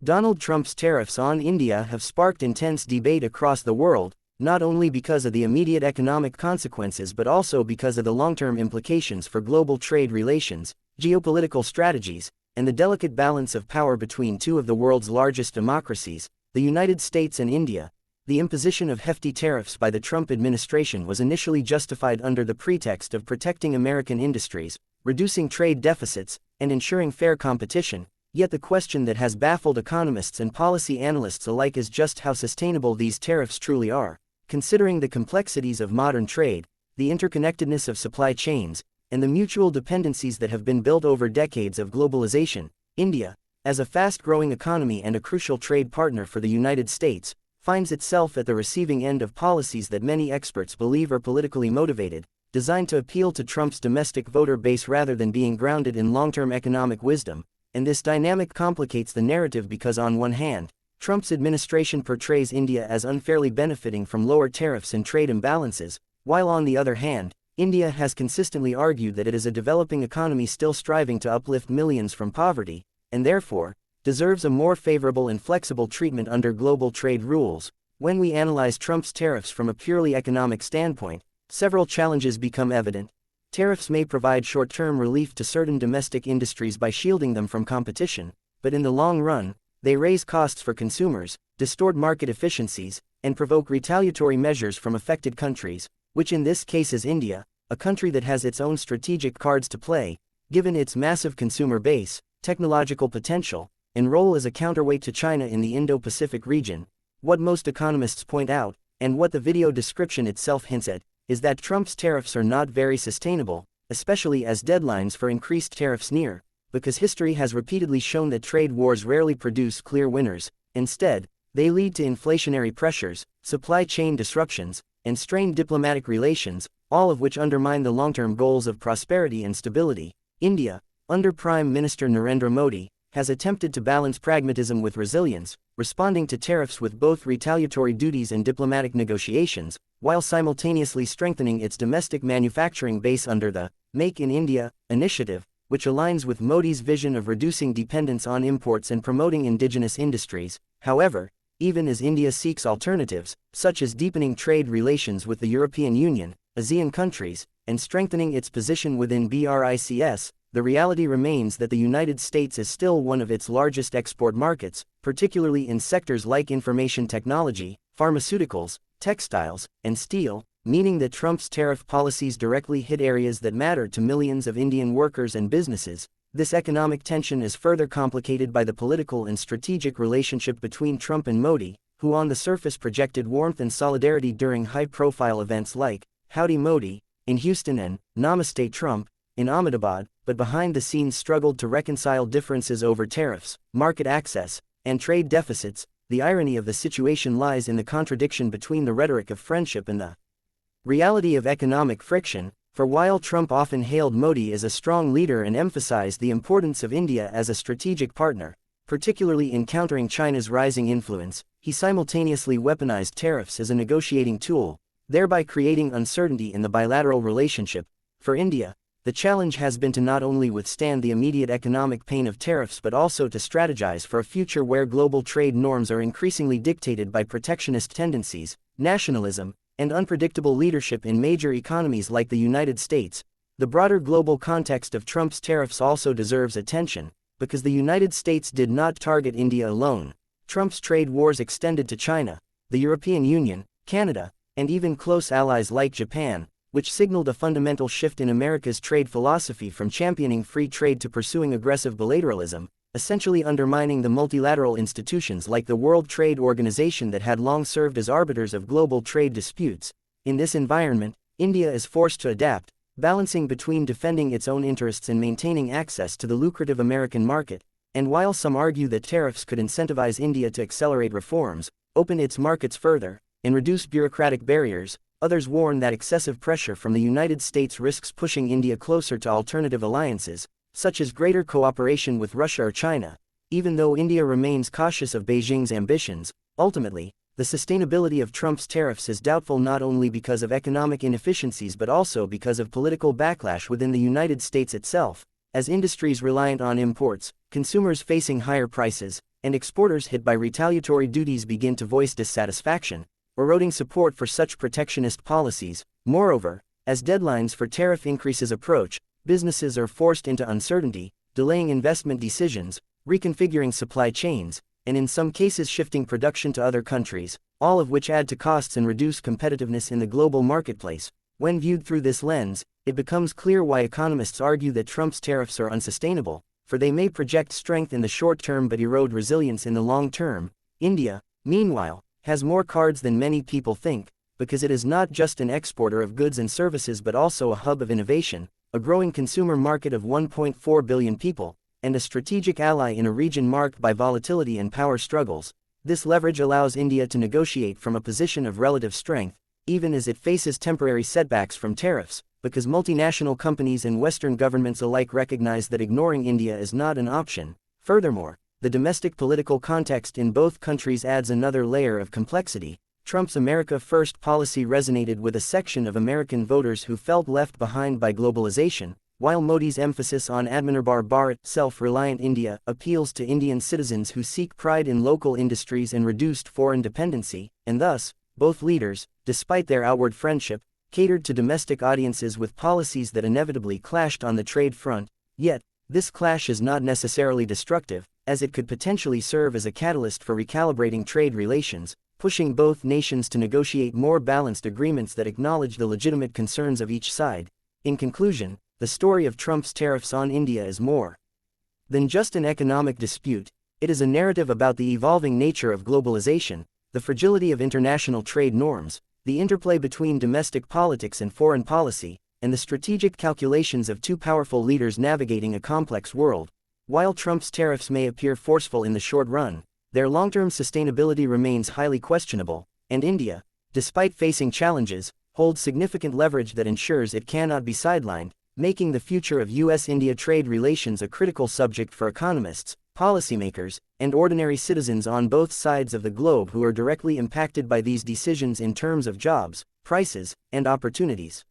Donald Trump's tariffs on India have sparked intense debate across the world, not only because of the immediate economic consequences but also because of the long-term implications for global trade relations, geopolitical strategies, and the delicate balance of power between two of the world's largest democracies, the United States and India. The imposition of hefty tariffs by the Trump administration was initially justified under the pretext of protecting American industries, reducing trade deficits, and ensuring fair competition. Yet the question that has baffled economists and policy analysts alike is just how sustainable these tariffs truly are, considering the complexities of modern trade, the interconnectedness of supply chains, and the mutual dependencies that have been built over decades of globalization. India, as a fast-growing economy and a crucial trade partner for the United States, finds itself at the receiving end of policies that many experts believe are politically motivated, designed to appeal to Trump's domestic voter base rather than being grounded in long-term economic wisdom. And this dynamic complicates the narrative because on one hand, Trump's administration portrays India as unfairly benefiting from lower tariffs and trade imbalances, while on the other hand, India has consistently argued that it is a developing economy still striving to uplift millions from poverty, and therefore, deserves a more favorable and flexible treatment under global trade rules. When we analyze Trump's tariffs from a purely economic standpoint, several challenges become evident. Tariffs may provide short-term relief to certain domestic industries by shielding them from competition, but in the long run, they raise costs for consumers, distort market efficiencies, and provoke retaliatory measures from affected countries, which in this case is India, a country that has its own strategic cards to play, given its massive consumer base, technological potential, and role as a counterweight to China in the Indo-Pacific region. What most economists point out, and what the video description itself hints at, is that Trump's tariffs are not very sustainable, especially as deadlines for increased tariffs near, because history has repeatedly shown that trade wars rarely produce clear winners. Instead, they lead to inflationary pressures, supply chain disruptions, and strained diplomatic relations, all of which undermine the long-term goals of prosperity and stability. India, under Prime Minister Narendra Modi, has attempted to balance pragmatism with resilience, responding to tariffs with both retaliatory duties and diplomatic negotiations, while simultaneously strengthening its domestic manufacturing base under the Make in India initiative, which aligns with Modi's vision of reducing dependence on imports and promoting indigenous industries. However, even as India seeks alternatives, such as deepening trade relations with the European Union, ASEAN countries, and strengthening its position within BRICS, the reality remains that the United States is still one of its largest export markets, particularly in sectors like information technology, pharmaceuticals, textiles, and steel, meaning that Trump's tariff policies directly hit areas that matter to millions of Indian workers and businesses. This economic tension is further complicated by the political and strategic relationship between Trump and Modi, who on the surface projected warmth and solidarity during high-profile events like Howdy Modi in Houston and Namaste Trump in Ahmedabad, but behind the scenes struggled to reconcile differences over tariffs, market access, and trade deficits. The irony of the situation lies in the contradiction between the rhetoric of friendship and the reality of economic friction, for while Trump often hailed Modi as a strong leader and emphasized the importance of India as a strategic partner, particularly in countering China's rising influence, he simultaneously weaponized tariffs as a negotiating tool, thereby creating uncertainty in the bilateral relationship. For India, the challenge has been to not only withstand the immediate economic pain of tariffs but also to strategize for a future where global trade norms are increasingly dictated by protectionist tendencies, nationalism, and unpredictable leadership in major economies like the United States. The broader global context of Trump's tariffs also deserves attention, because the United States did not target India alone. Trump's trade wars extended to China, the European Union, Canada, and even close allies like Japan, which signaled a fundamental shift in America's trade philosophy from championing free trade to pursuing aggressive bilateralism, essentially undermining the multilateral institutions like the World Trade Organization that had long served as arbiters of global trade disputes. In this environment, India is forced to adapt, balancing between defending its own interests and maintaining access to the lucrative American market. And while some argue that tariffs could incentivize India to accelerate reforms, open its markets further, and reduce bureaucratic barriers, others warn that excessive pressure from the United States risks pushing India closer to alternative alliances, such as greater cooperation with Russia or China. Even though India remains cautious of Beijing's ambitions, ultimately, the sustainability of Trump's tariffs is doubtful not only because of economic inefficiencies but also because of political backlash within the United States itself, as industries reliant on imports, consumers facing higher prices, and exporters hit by retaliatory duties begin to voice dissatisfaction, eroding support for such protectionist policies. Moreover, as deadlines for tariff increases approach, businesses are forced into uncertainty, delaying investment decisions, reconfiguring supply chains, and in some cases shifting production to other countries, all of which add to costs and reduce competitiveness in the global marketplace. When viewed through this lens, it becomes clear why economists argue that Trump's tariffs are unsustainable, for they may project strength in the short term but erode resilience in the long term. India, meanwhile, has more cards than many people think, because it is not just an exporter of goods and services but also a hub of innovation, a growing consumer market of 1.4 billion people, and a strategic ally in a region marked by volatility and power struggles. This leverage allows India to negotiate from a position of relative strength, even as it faces temporary setbacks from tariffs, because multinational companies and Western governments alike recognize that ignoring India is not an option. Furthermore, the domestic political context in both countries adds another layer of complexity. Trump's America First policy resonated with a section of American voters who felt left behind by globalization, while Modi's emphasis on Atmanirbhar Bharat, self-reliant India, appeals to Indian citizens who seek pride in local industries and reduced foreign dependency, and thus, both leaders, despite their outward friendship, catered to domestic audiences with policies that inevitably clashed on the trade front. Yet, this clash is not necessarily destructive, as it could potentially serve as a catalyst for recalibrating trade relations, pushing both nations to negotiate more balanced agreements that acknowledge the legitimate concerns of each side. In conclusion, the story of Trump's tariffs on India is more than just an economic dispute. It is a narrative about the evolving nature of globalization, the fragility of international trade norms, the interplay between domestic politics and foreign policy, and the strategic calculations of two powerful leaders navigating a complex world. While Trump's tariffs may appear forceful in the short run, their long-term sustainability remains highly questionable, and India, despite facing challenges, holds significant leverage that ensures it cannot be sidelined, making the future of U.S.-India trade relations a critical subject for economists, policymakers, and ordinary citizens on both sides of the globe who are directly impacted by these decisions in terms of jobs, prices, and opportunities.